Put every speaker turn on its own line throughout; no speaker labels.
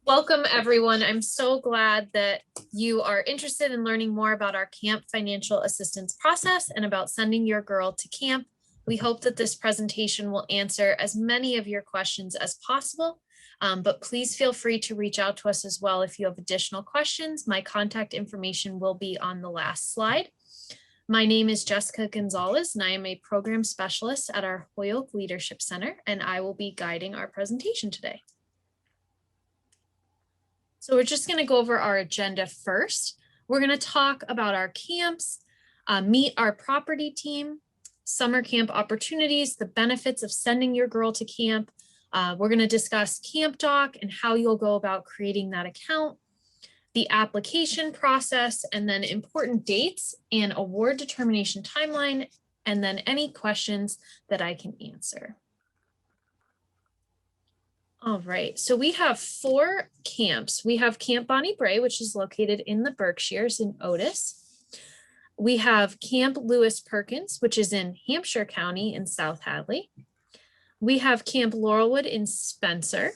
Welcome, everyone. I'm so glad that you are interested in learning more about our camp financial assistance process and about sending your girl to camp. We hope that this presentation will answer as many of your questions as possible, but please feel free to reach out to us as well if you have additional questions. My contact information will be on the last slide. My name is Jessica Gonzalez, and I am a program specialist at our Holyoke Leadership Center, and I will be guiding our presentation today. So we're just going to go over our agenda first. We're going to talk about our camps, meet our property team, summer camp opportunities, the benefits of sending your girl to camp. We're going to discuss Camp Doc and how you'll go about creating that account, the application process, and then important dates and award determination timeline, and then any questions that I can answer. All right, so we have 4 camps. We have Camp Bonnie Brae, which is located in the Berkshires in Otis. We have Camp Lewis Perkins, which is in Hampshire County in South Hadley. We have Camp Laurelwood in Spencer.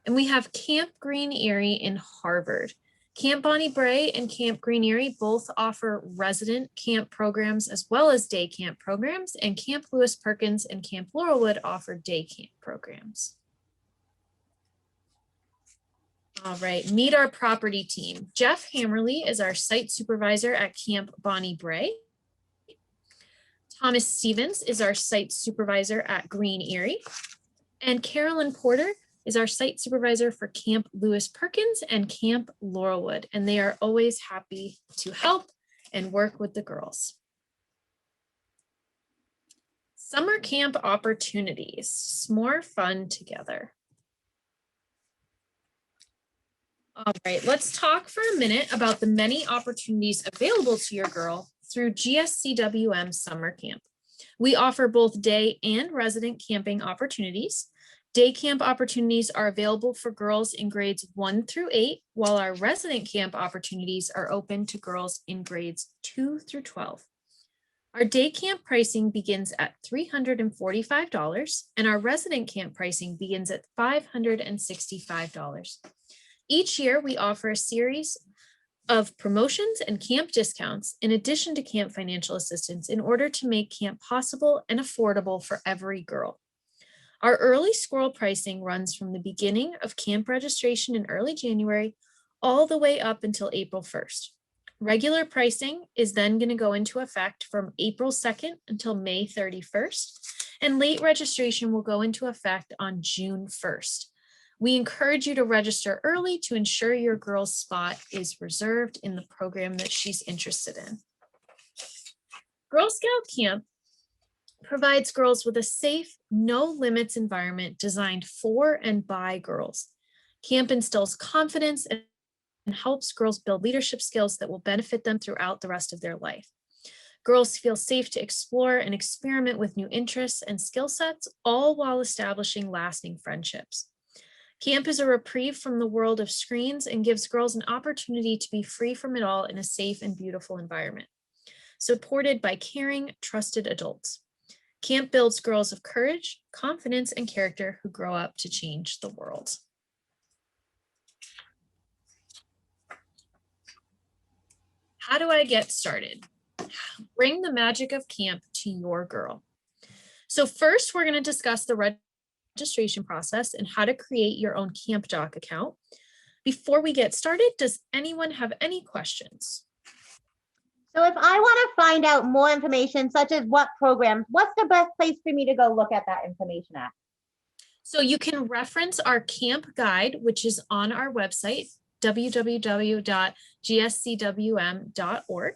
And we have Camp Green Erie in Harvard. Camp Bonnie Brae and Camp Green Erie both offer resident camp programs as well as day camp programs, and Camp Lewis Perkins and Camp Laurelwood offer day camp programs. All right, meet our property team. Jeff Hammerly is our site supervisor at Camp Bonnie Brae. Thomas Stevens is our site supervisor at Green Erie. And Carolyn Porter is our site supervisor for Camp Lewis Perkins and Camp Laurelwood. And they are always happy to help and work with the girls. Summer camp opportunities, more fun together. All right, let's talk for a minute about the many opportunities available to your girl through GSCWM Summer Camp. We offer both day and resident camping opportunities. Day camp opportunities are available for girls in grades 1 through 8, while our resident camp opportunities are open to girls in grades 2 through 12. Our day camp pricing begins at $345, and our resident camp pricing begins at $565. Each year, we offer a series of promotions and camp discounts in addition to camp financial assistance in order to make camp possible and affordable for every girl. Our early squirrel pricing runs from the beginning of camp registration in early January all the way up until April 1st. Regular pricing is then going to go into effect from April 2nd until May 31st, and late registration will go into effect on June 1st. We encourage you to register early to ensure your girl's spot is reserved in the program that she's interested in. Girl Scout Camp provides girls with a safe, no limits environment designed for and by girls. Camp instills confidence and helps girls build leadership skills that will benefit them throughout the rest of their life. Girls feel safe to explore and experiment with new interests and skill sets, all while establishing lasting friendships. Camp is a reprieve from the world of screens and gives girls an opportunity to be free from it all in a safe and beautiful environment, supported by caring, trusted adults. Camp builds girls of courage, confidence, and character who grow up to change the world. How do I get started? Bring the magic of camp to your girl. So first, we're going to discuss the registration process and how to create your own Camp Doc account. Before we get started, does anyone have any questions?
So if I want to find out more information, such as what programs, what's the best place for me to go look at that information at?
So you can reference our camp guide, which is on our website, www.gscwm.org.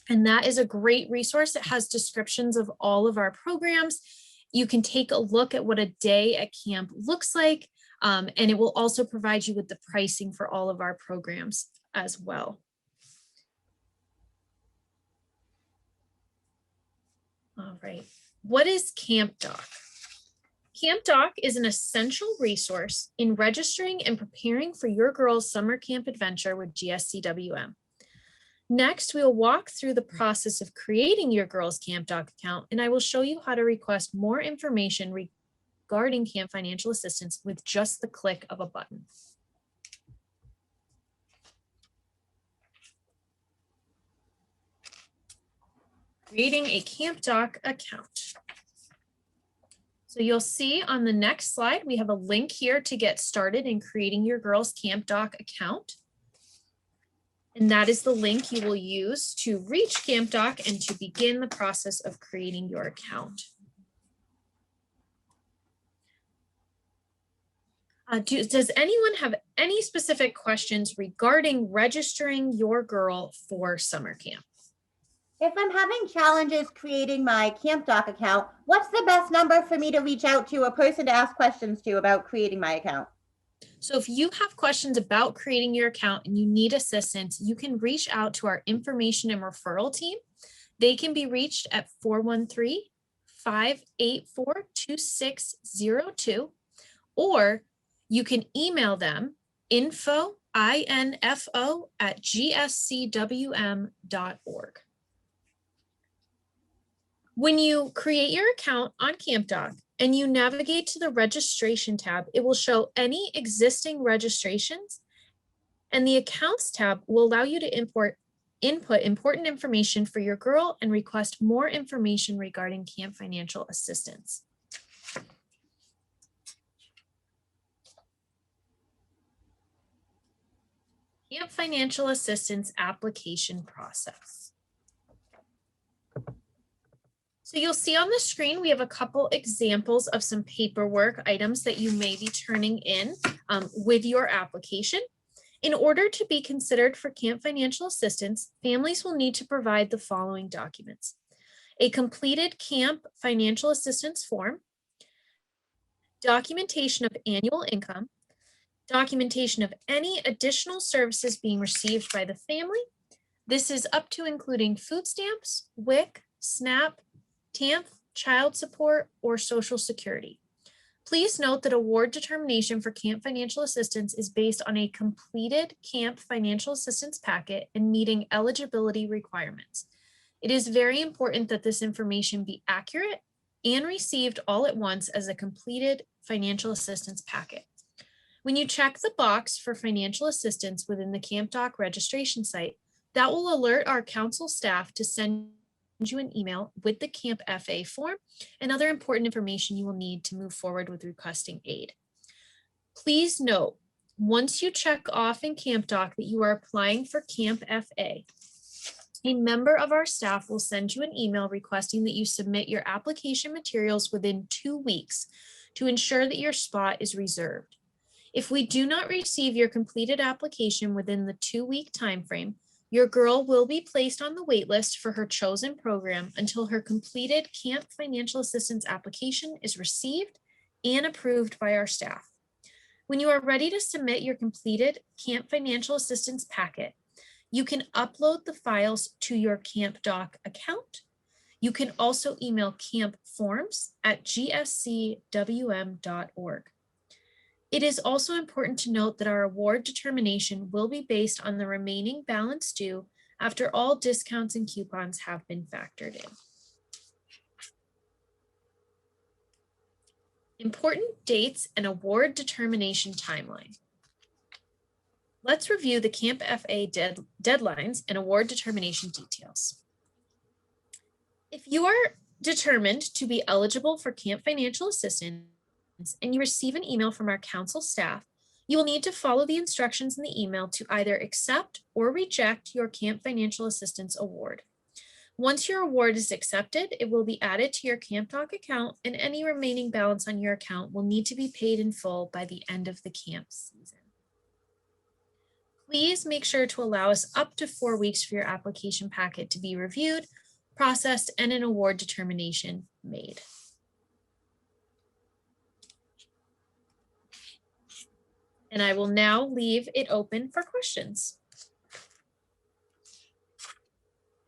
And that is a great resource. It has descriptions of all of our programs. You can take a look at what a day at camp looks like, and it will also provide you with the pricing for all of our programs as well. All right, what is Camp Doc? Camp Doc is an essential resource in registering and preparing for your girl's summer camp adventure with GSCWM. Next, we will walk through the process of creating your girl's Camp Doc account, and I will show you how to request more information regarding camp financial assistance with just the click of a button. Creating a Camp Doc account. So you'll see on the next slide, we have a link here to get started in creating your girls' Camp Doc account. And that is the link you will use to reach Camp Doc and to begin the process of creating your account. Does anyone have any specific questions regarding registering your girl for summer camp?
If I'm having challenges creating my Camp Doc account, what's the best number for me to reach out to, a person to ask questions to about creating my account?
So if you have questions about creating your account and you need assistance, you can reach out to our information and referral team. They can be reached at 413-584-2602, or you can email them info@gscwm.org. When you create your account on Camp Doc and you navigate to the registration tab, it will show any existing registrations, and the accounts tab will allow you to input important information for your girl and request more information regarding camp financial assistance. Camp financial assistance application process. So you'll see on the screen, we have a couple examples of some paperwork items that you may be turning in with your application. In order to be considered for camp financial assistance, families will need to provide the following documents: a completed camp financial assistance form, documentation of annual income, documentation of any additional services being received by the family. This is up to including food stamps, WIC, SNAP, TAMP, child support, or Social Security. Please note that award determination for camp financial assistance is based on a completed camp financial assistance packet and meeting eligibility requirements. It is very important that this information be accurate and received all at once as a completed financial assistance packet. When you check the box for financial assistance within the Camp Doc registration site, that will alert our council staff to send you an email with the Camp FA form and other important information you will need to move forward with requesting aid. Please note, once you check off in Camp Doc that you are applying for Camp FA, a member of our staff will send you an email requesting that you submit your application materials within 2 weeks to ensure that your spot is reserved. If we do not receive your completed application within the 2-week timeframe, your girl will be placed on the wait list for her chosen program until her completed camp financial assistance application is received and approved by our staff. When you are ready to submit your completed camp financial assistance packet, you can upload the files to your Camp Doc account. You can also email campforms@gscwm.org. It is also important to note that our award determination will be based on the remaining balance due after all discounts and coupons have been factored in. Important dates and award determination timeline. Let's review the Camp FA deadlines and award determination details. If you are determined to be eligible for camp financial assistance and you receive an email from our council staff, you will need to follow the instructions in the email to either accept or reject your camp financial assistance award. Once your award is accepted, it will be added to your Camp Doc account, and any remaining balance on your account will need to be paid in full by the end of the camp season. Please make sure to allow us up to 4 weeks for your application packet to be reviewed, processed, and an award determination made. And I will now leave it open for questions.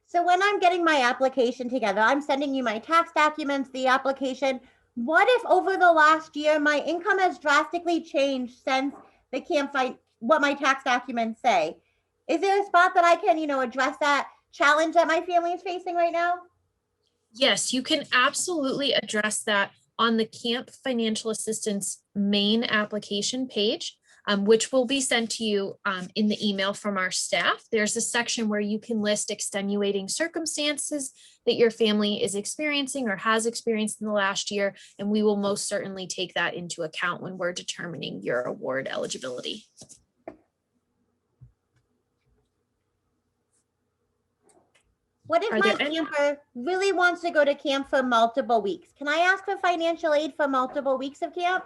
So when I'm getting my application together, I'm sending you my tax documents, the application. What if over the last year, my income has drastically changed since the what my tax documents say? Is there a spot that I can, address that challenge that my family is facing right now?
Yes, you can absolutely address that on the Camp Financial Assistance main application page. which will be sent to you in the email from our staff. There's a section where you can list extenuating circumstances that your family is experiencing or has experienced in the last year, and we will most certainly take that into account when we're determining your award eligibility.
What if my camper really wants to go to camp for multiple weeks? Can I ask for financial aid for multiple weeks of camp?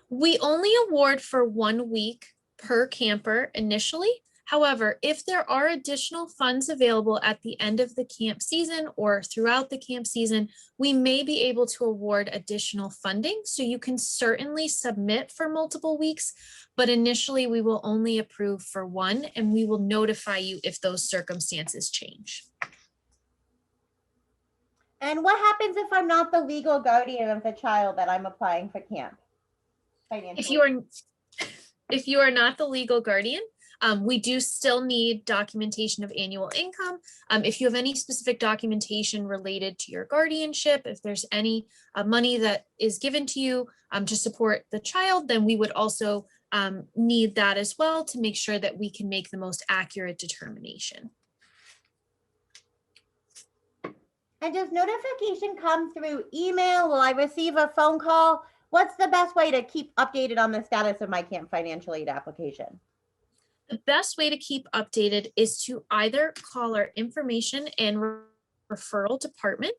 We only award for 1 week per camper initially. However, if there are additional funds available at the end of the camp season or throughout the camp season, we may be able to award additional funding. So you can certainly submit for multiple weeks, but initially we will only approve for 1, and we will notify you if those circumstances change.
And what happens if I'm not the legal guardian of the child that I'm applying for camp?
If you are not the legal guardian, we do still need documentation of annual income. If you have any specific documentation related to your guardianship, if there's any money that is given to you to support the child, then we would also need that as well to make sure that we can make the most accurate determination.
And does notification come through email? Will I receive a phone call? What's the best way to keep updated on the status of my camp financial aid application?
The best way to keep updated is to either call our information and referral department,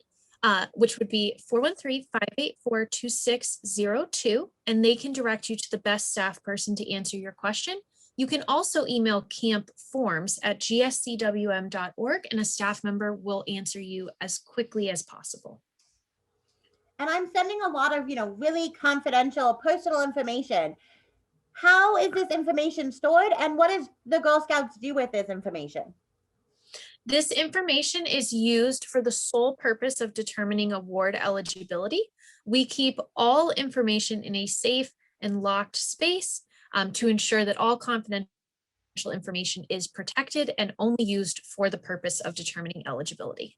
which would be 413-584-2602, and they can direct you to the best staff person to answer your question. You can also email campforms@gscwm.org, and a staff member will answer you as quickly as possible.
And I'm sending a lot of, really confidential personal information. How is this information stored, and what does the Girl Scouts do with this information?
This information is used for the sole purpose of determining award eligibility. We keep all information in a safe and locked space to ensure that all confidential information is protected and only used for the purpose of determining eligibility.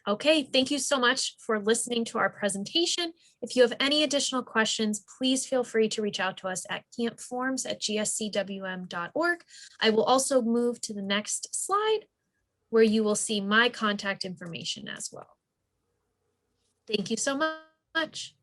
Okay, thank you so much for listening to our presentation. If you have any additional questions, please feel free to reach out to us at campforms@gscwm.org. I will also move to the next slide where you will see my contact information as well. Thank you so much.